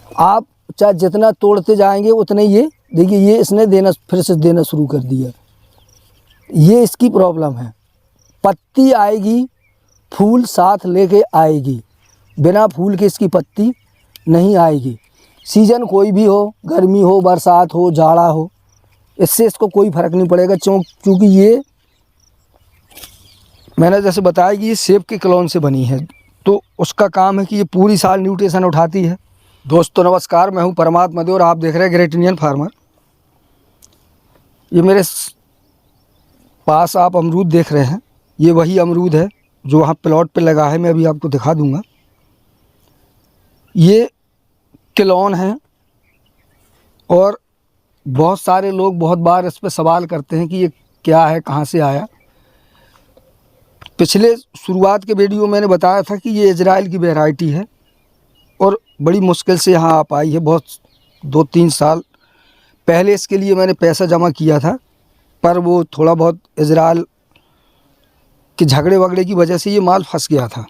आप चाहे जितना तोड़ते जाएंगे उतने ये देखिए ये इसने देना फिर से देना शुरू कर दिया। ये इसकी प्रॉब्लम है। पत्ती आएगी, फूल साथ लेके आएगी, बिना फूल के इसकी पत्ती नहीं आएगी। सीज़न कोई भी हो, गर्मी हो, बरसात हो, जाड़ा हो, इससे इसको कोई फ़र्क नहीं पड़ेगा। क्योंकि ये मैंने जैसे बताया कि ये सेब के क्लोन से बनी है, तो उसका काम है कि ये पूरी साल न्यूट्रिशन उठाती है। दोस्तों नमस्कार, मैं हूं परमात्मा देव और आप देख रहे हैं ग्रेट इंडियन फार्मर। ये मेरे पास आप अमरूद देख रहे हैं, ये वही अमरूद है जो वहाँ प्लॉट पे लगा है। मैं अभी आपको दिखा दूंगा। ये क्लोन है और बहुत सारे लोग बहुत बार इस पर सवाल करते हैं कि ये क्या है, कहाँ से आया। पिछले शुरुआत के वीडियो मैंने बताया था कि ये इजराइल की वैरायटी है और बड़ी मुश्किल से यहाँ आ पाई है। बहुत 2-3 साल पहले इसके लिए मैंने पैसा जमा किया था, पर वो थोड़ा बहुत इजराइल के झगड़े वगड़े की वजह से ये माल फंस गया था।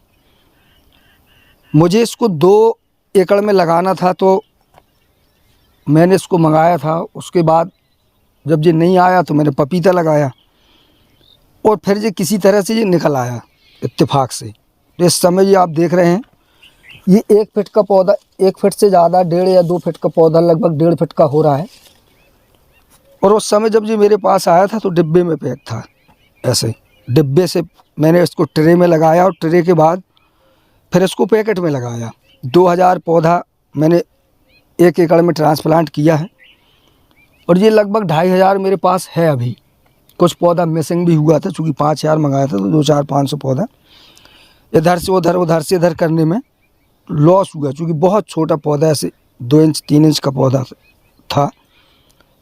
मुझे इसको 2 एकड़ में लगाना था, तो मैंने इसको मंगाया था। उसके बाद जब ये नहीं आया तो मैंने पपीता लगाया और फिर ये किसी तरह से ये निकल आया इत्तेफाक से। तो इस समय ये आप देख रहे हैं, ये 1 फीट का पौधा, 1 फीट से ज़्यादा 1.5 या 2 फीट का पौधा लगभग 1.5 फीट का हो रहा है। और उस समय जब ये मेरे पास आया था तो डिब्बे में पैक था। ऐसे डिब्बे से मैंने इसको ट्रे में लगाया और ट्रे के बाद फिर इसको पैकेट में लगाया। 2000 पौधा मैंने 1 एकड़ में ट्रांसप्लांट किया है और ये लगभग 2500 मेरे पास है अभी। कुछ पौधा मिसिंग भी हुआ था, चूँकि 5000 मंगाया था तो 2-4-500 पौधा इधर से उधर, उधर से इधर करने में लॉस हुआ, चूँकि बहुत छोटा पौधा, ऐसे 2 इंच 3 इंच का पौधा था,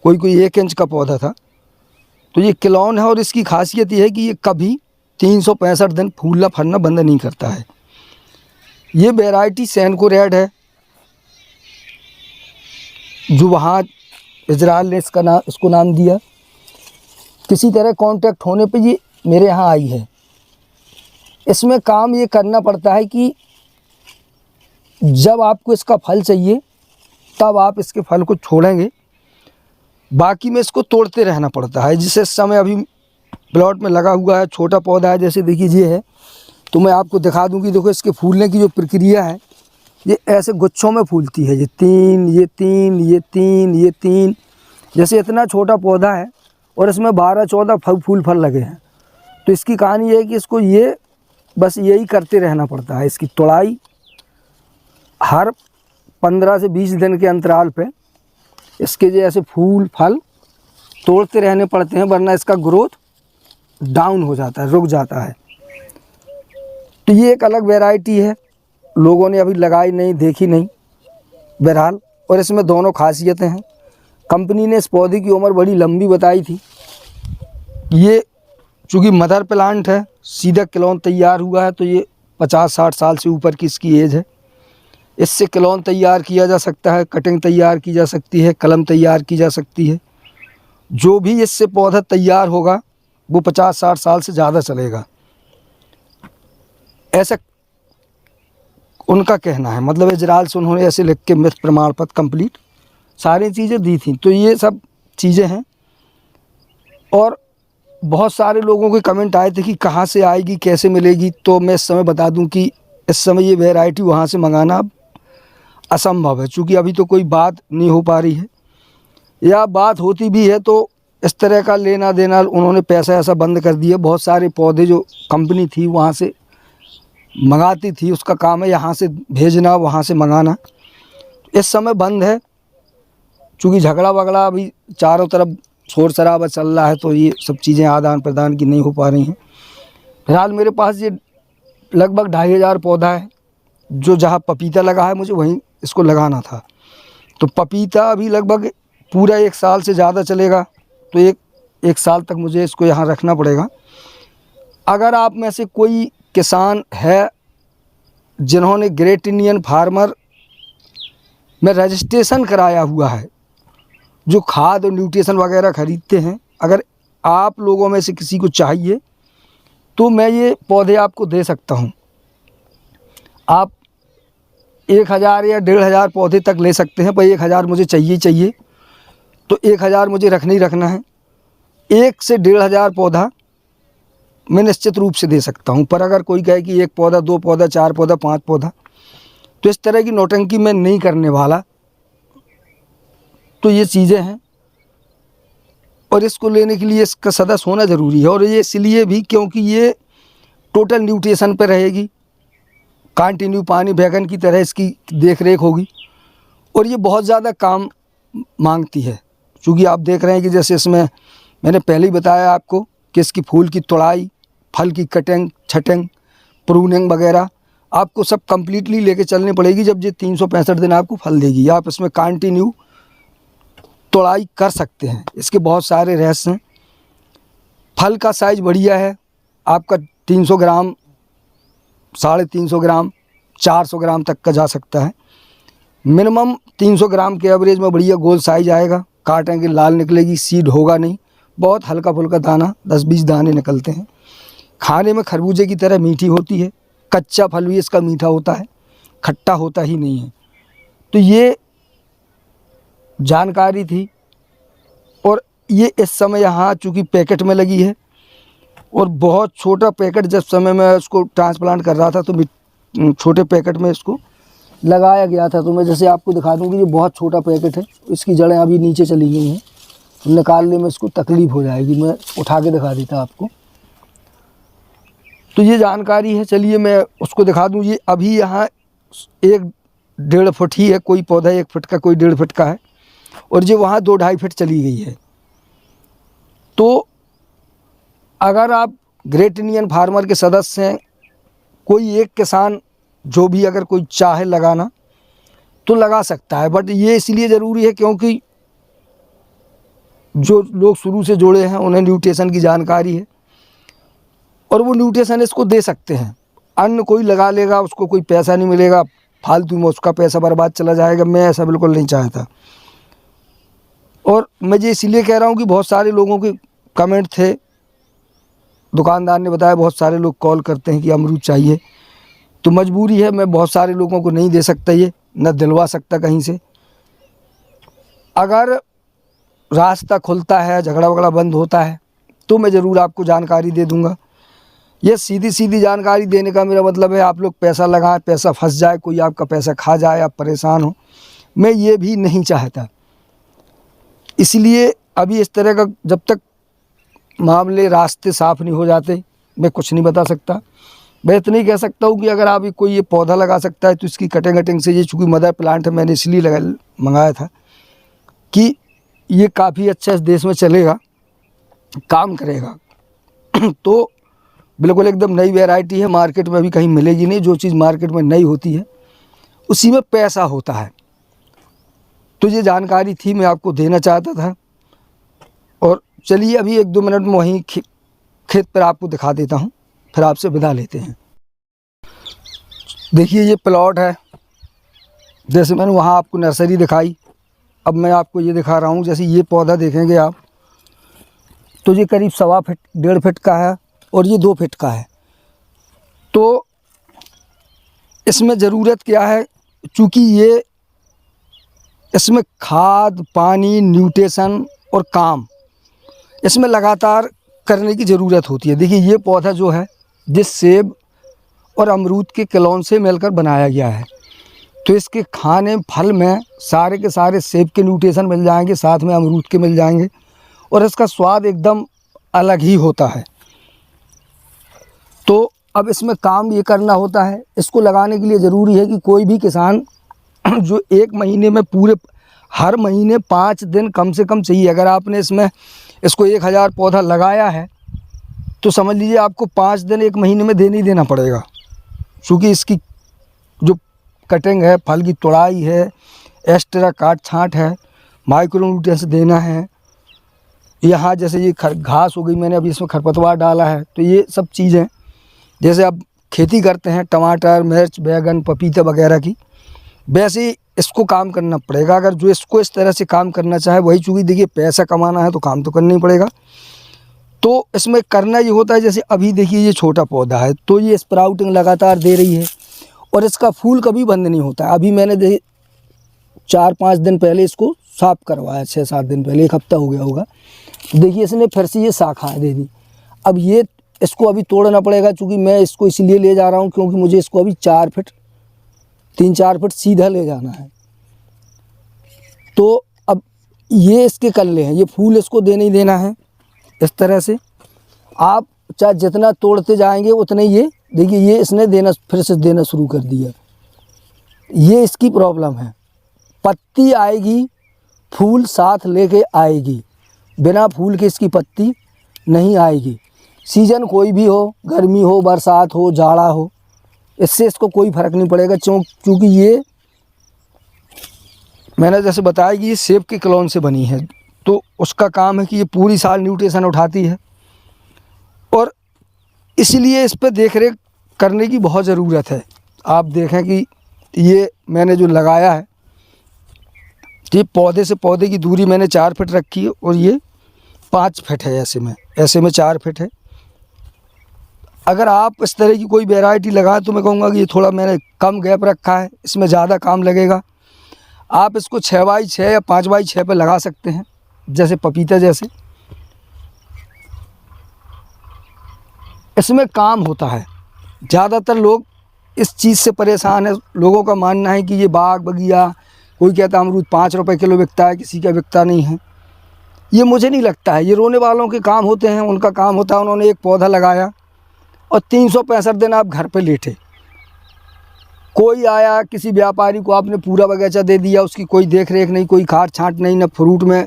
कोई 1 इंच का पौधा था। तो ये क्लोन है और इसकी खासियत ये है कि ये कभी 365 दिन फूलना फलना बंद नहीं करता है। ये वैरायटी सैनको रेड है जो वहाँ इजराइल ने इसको नाम दिया। किसी तरह कांटेक्ट होने पे ये मेरे यहाँ आई है। इसमें काम ये करना पड़ता है कि जब आपको इसका फल चाहिए तब आप इसके फल को छोड़ेंगे, बाकी में इसको तोड़ते रहना पड़ता है। जिस समय अभी प्लॉट में लगा हुआ है, छोटा पौधा है, जैसे देखिए ये है, तो मैं आपको दिखा दूं कि देखो इसके फूलने की जो प्रक्रिया है, ये ऐसे गुच्छों में फूलती है। ये 3, ये 3, ये 3, ये 3, जैसे इतना छोटा पौधा है और इसमें 12-14 फूल फल लगे हैं। तो इसकी कहानी ये है कि इसको ये बस यही करते रहना पड़ता है। इसकी तोड़ाई हर 15 से 20 दिन के अंतराल पे इसके जैसे फूल फल तोड़ते रहने पड़ते हैं, वरना इसका ग्रोथ डाउन हो जाता है, रुक जाता है। तो ये एक अलग वैरायटी है, लोगों ने अभी लगाई नहीं, देखी नहीं बहरहाल। और इसमें दोनों खासियतें हैं। कंपनी ने इस पौधे की उम्र बड़ी लंबी बताई थी। ये चूँकि मदर प्लांट है, सीधा क्लोन तैयार हुआ है, तो ये 50-60 साल से ऊपर की इसकी एज है। इससे क्लोन तैयार किया जा सकता है, कटिंग तैयार की जा सकती है, कलम तैयार की जा सकती है। जो भी इससे पौधा तैयार होगा वो 50-60 साल से ज़्यादा चलेगा, ऐसा उनका कहना है। मतलब इजराइल से उन्होंने ऐसे लिख के मिथ प्रमाण पत्र कंप्लीट सारी चीज़ें दी थी। तो ये सब चीज़ें हैं। और बहुत सारे लोगों के कमेंट आए थे कि कहाँ से आएगी, कैसे मिलेगी। तो मैं इस समय बता दूं कि इस समय ये वैरायटी वहाँ से मंगाना असंभव है, क्योंकि अभी तो कोई बात नहीं हो पा रही है, या बात होती भी है तो इस तरह का लेना देना, उन्होंने पैसा ऐसा बंद कर दिया। बहुत सारे पौधे जो कंपनी थी वहाँ से मंगाती थी, उसका काम है यहाँ से भेजना, वहाँ से मंगाना। इस समय बंद है, चूँकि झगड़ा वगड़ा अभी चारों तरफ शोर शराबा चल रहा है, तो ये सब चीज़ें आदान प्रदान की नहीं हो पा रही हैं। फिलहाल मेरे पास ये लगभग 2500 पौधा है। जो जहाँ पपीता लगा है मुझे वहीं इसको लगाना था। तो पपीता अभी लगभग पूरा 1 साल से ज़्यादा चलेगा, तो एक साल तक मुझे इसको यहाँ रखना पड़ेगा। अगर आप में से कोई किसान है जिन्होंने ग्रेट इंडियन फार्मर में रजिस्ट्रेशन कराया हुआ है, जो खाद और न्यूट्रिशन वगैरह ख़रीदते हैं, अगर आप लोगों में से किसी को चाहिए तो मैं ये पौधे आपको दे सकता हूँ। आप 1000 या 1500 पौधे तक ले सकते हैं, पर 1000 मुझे चाहिए, तो 1000 मुझे रखना ही रखना है। 1 से 1500 पौधा मैं निश्चित रूप से दे सकता हूं। पर अगर कोई कहे कि 1 पौधा, 2 पौधा, 4 पौधा, 5 पौधा, तो इस तरह की नौटंकी मैं नहीं करने वाला। तो ये चीज़ें हैं और इसको लेने के लिए इसका सदस्य होना ज़रूरी है। और ये इसलिए भी क्योंकि ये टोटल न्यूट्रिशन पर रहेगी, कंटिन्यू पानी बैगन की तरह इसकी देख रेख होगी और ये बहुत ज़्यादा काम मांगती है। क्योंकि आप देख रहे हैं कि जैसे इसमें मैंने पहले ही बताया आपको कि इसकी फूल की तोड़ाई, फल की कटिंग, छटिंग, प्रूनिंग वगैरह आपको सब कम्प्लीटली लेके चलनी पड़ेगी। जब ये 365 दिन आपको फल देगी, आप इसमें कंटिन्यू तोड़ाई कर सकते हैं। इसके बहुत सारे रहस्य हैं। फल का साइज़ बढ़िया है, आपका 300 ग्राम, 350 ग्राम, 400 ग्राम तक का जा सकता है। मिनिमम 300 ग्राम के एवरेज में बढ़िया गोल साइज आएगा। काटेंगे लाल निकलेगी, सीड होगा नहीं, बहुत हल्का फुल्का दाना, 10-20 दाने निकलते हैं। खाने में खरबूजे की तरह मीठी होती है। कच्चा फल भी इसका मीठा होता है, खट्टा होता ही नहीं है। तो ये जानकारी थी। और ये इस समय यहाँ चूँकि पैकेट में लगी है और बहुत छोटा पैकेट, जब समय मैं उसको ट्रांसप्लांट कर रहा था तो छोटे पैकेट में इसको लगाया गया था। तो मैं जैसे आपको दिखा दूँ कि ये बहुत छोटा पैकेट है, इसकी जड़ें अभी नीचे चली गई हैं, निकालने में इसको तकलीफ़ हो जाएगी। मैं उठा के दिखा देता आपको। तो ये जानकारी है, चलिए मैं उसको दिखा दूँ। ये अभी यहाँ 1-1.5 फुट ही है, कोई पौधा 1 फुट का, कोई 1.5 फुट का है और ये वहाँ 2-2.5 फुट चली गई है। तो अगर आप ग्रेट इंडियन फार्मर के सदस्य हैं, कोई एक किसान जो भी अगर कोई चाहे लगाना तो लगा सकता है। बट ये इसलिए ज़रूरी है क्योंकि जो लोग शुरू से जुड़े हैं उन्हें न्यूट्रिशन की जानकारी है और वो न्यूट्रिशन इसको दे सकते हैं। अन्य कोई लगा लेगा, उसको कोई पैसा नहीं मिलेगा, फालतू में उसका पैसा बर्बाद चला जाएगा। मैं ऐसा बिल्कुल नहीं चाहता। और मैं ये इसलिए कह रहा हूँ कि बहुत सारे लोगों के कमेंट थे, दुकानदार ने बताया, बहुत सारे लोग कॉल करते हैं कि अमरूद चाहिए। तो मजबूरी है, मैं बहुत सारे लोगों को नहीं दे सकता, ये न दिलवा सकता कहीं से। अगर रास्ता खुलता है, झगड़ा वगड़ा बंद होता है, तो मैं ज़रूर आपको जानकारी दे दूंगा। ये सीधी जानकारी देने का मेरा मतलब है आप लोग पैसा लगाएं, पैसा फंस जाए, कोई आपका पैसा खा जाए, आप परेशान हो, मैं ये भी नहीं चाहता। इसलिए अभी इस तरह का जब तक मामले रास्ते साफ़ नहीं हो जाते, मैं कुछ नहीं बता सकता। मैं इतना ही कह सकता हूँ कि अगर आप कोई ये पौधा लगा सकता है तो इसकी कटिंग से, ये चूँकि मदर प्लांट है, मैंने इसलिए मंगाया था कि ये काफ़ी अच्छा इस देश में चलेगा, काम करेगा। तो बिल्कुल एकदम नई वैरायटी है, मार्केट में अभी कहीं मिलेगी नहीं। जो चीज़ मार्केट में नई होती है उसी में पैसा होता है। तो ये जानकारी थी, मैं आपको देना चाहता था। और चलिए अभी 1-2 मिनट में वहीं खेत पर आपको दिखा देता हूँ, फिर आपसे विदा लेते हैं। देखिए ये प्लॉट है, जैसे मैंने वहाँ आपको नर्सरी दिखाई, अब मैं आपको ये दिखा रहा हूँ। जैसे ये पौधा देखेंगे आप तो ये करीब 1.25 फीट, 1.5 फीट का है और ये 2 फीट का है। तो इसमें ज़रूरत क्या है, चूँकि ये इसमें खाद, पानी, न्यूट्रिशन और काम इसमें लगातार करने की ज़रूरत होती है। देखिए ये पौधा जो है, जिस सेब और अमरूद के क्लोन से मिलकर बनाया गया है, तो इसके खाने फल में सारे के सारे सेब के न्यूट्रिशन मिल जाएंगे, साथ में अमरूद के मिल जाएंगे और इसका स्वाद एकदम अलग ही होता है। तो अब इसमें काम ये करना होता है, इसको लगाने के लिए ज़रूरी है कि कोई भी किसान जो 1 महीने में पूरे हर महीने 5 दिन कम से कम चाहिए। अगर आपने इसको 1000 पौधा लगाया है तो समझ लीजिए आपको 5 दिन 1 महीने में देना ही देना पड़ेगा। क्योंकि इसकी जो कटिंग है, फल की तोड़ाई है, एक्स्ट्रा काट छाँट है, माइक्रो न्यूट्रिएंट्स देना है। यहाँ जैसे ये घास हो गई, मैंने अभी इसमें खरपतवार डाला है, तो ये सब चीज़ें जैसे आप खेती करते हैं टमाटर, मिर्च, बैगन, पपीता वगैरह की, वैसे ही इसको काम करना पड़ेगा। अगर जो इसको इस तरह से काम करना चाहे वही, चूँकि देखिए पैसा कमाना है तो काम तो करना ही पड़ेगा। तो इसमें करना ये होता है, जैसे अभी देखिए ये छोटा पौधा है तो ये स्प्राउटिंग लगातार दे रही है और इसका फूल कभी बंद नहीं होता। अभी मैंने 4-5 दिन पहले इसको साफ करवाया, 6-7 दिन पहले, 1 हफ्ता हो गया होगा। देखिए इसने फिर से ये शाखाएँ दे दी। अब ये इसको अभी तोड़ना पड़ेगा, चूँकि मैं इसको इसलिए ले जा रहा हूँ क्योंकि मुझे इसको अभी 4 फीट 3-4 फीट सीधा ले जाना है। तो अब ये इसके कल्ले हैं, ये फूल इसको देने ही देना है। इस तरह से आप चाहे जितना तोड़ते जाएंगे उतना ही ये, देखिए ये इसने देना, फिर से देना शुरू कर दिया। ये इसकी प्रॉब्लम है। पत्ती आएगी, फूल साथ लेके आएगी, बिना फूल के इसकी पत्ती नहीं आएगी। सीजन कोई भी हो, गर्मी हो, बरसात हो, जाड़ा हो, इससे इसको कोई फ़र्क नहीं पड़ेगा। क्योंकि ये मैंने जैसे बताया कि ये सेब के क्लोन से बनी है, तो उसका काम है कि ये पूरी साल न्यूट्रिशन उठाती है, और इसलिए इस पर देख रेख करने की बहुत ज़रूरत है। आप देखें कि ये मैंने जो लगाया है, ये पौधे से पौधे की दूरी मैंने 4 फीट रखी है, और ये 5 फीट है। ऐसे में 4 फीट है। अगर आप इस तरह की कोई वैरायटी लगाएं तो मैं कहूँगा कि ये थोड़ा मैंने कम गैप रखा है, इसमें ज़्यादा काम लगेगा। आप इसको 6x6 या 5x6 पे लगा सकते हैं, जैसे पपीता जैसे। इसमें काम होता है। ज़्यादातर लोग इस चीज़ से परेशान है। लोगों का मानना है कि ये बाग बगिया, कोई कहता है अमरूद 5 रुपए किलो बिकता है, किसी का बिकता नहीं है। ये मुझे नहीं लगता है, ये रोने वालों के काम होते हैं। उनका काम होता है, उन्होंने एक पौधा लगाया और 365 दिन आप घर पे लेटे। कोई आया, किसी व्यापारी को आपने पूरा बगीचा दे दिया, उसकी कोई देख रेख नहीं, कोई खाद छांट नहीं, ना फ्रूट में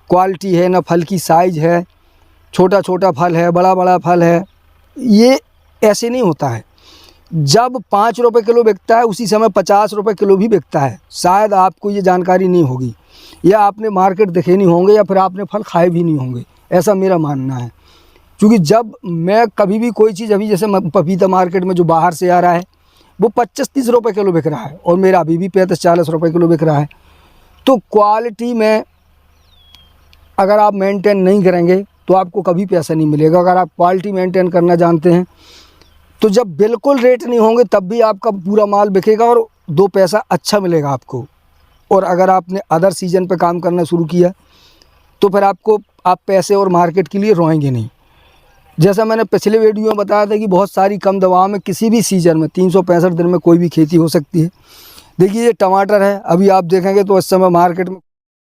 क्वालिटी है, ना फल की साइज़ है, छोटा छोटा फल है, बड़ा बड़ा फल है। ये ऐसे नहीं होता है। जब 5 रुपए किलो बिकता है, उसी समय 50 रुपए किलो भी बिकता है। शायद आपको ये जानकारी नहीं होगी, या आपने मार्केट देखे नहीं होंगे, या फिर आपने फल खाए भी नहीं होंगे, ऐसा मेरा मानना है। क्योंकि जब मैं कभी भी कोई चीज़, अभी जैसे पपीता मार्केट में जो बाहर से आ रहा है वो 25-30 रुपए किलो बिक रहा है, और मेरा अभी भी 35-40 रुपए किलो बिक रहा है। तो क्वालिटी में अगर आप मेंटेन नहीं करेंगे तो आपको कभी पैसा नहीं मिलेगा। अगर आप क्वालिटी मेंटेन करना जानते हैं तो जब बिल्कुल रेट नहीं होंगे तब भी आपका पूरा माल बिकेगा और 2 पैसा अच्छा मिलेगा आपको। और अगर आपने अदर सीज़न पे काम करना शुरू किया तो फिर आप पैसे और मार्केट के लिए रोएंगे नहीं। जैसा मैंने पिछले वीडियो में बताया था कि बहुत सारी कम दवाओं में किसी भी सीज़न में 365 दिन में कोई भी खेती हो सकती है। देखिए ये टमाटर है, अभी आप देखेंगे तो इस समय मार्केट में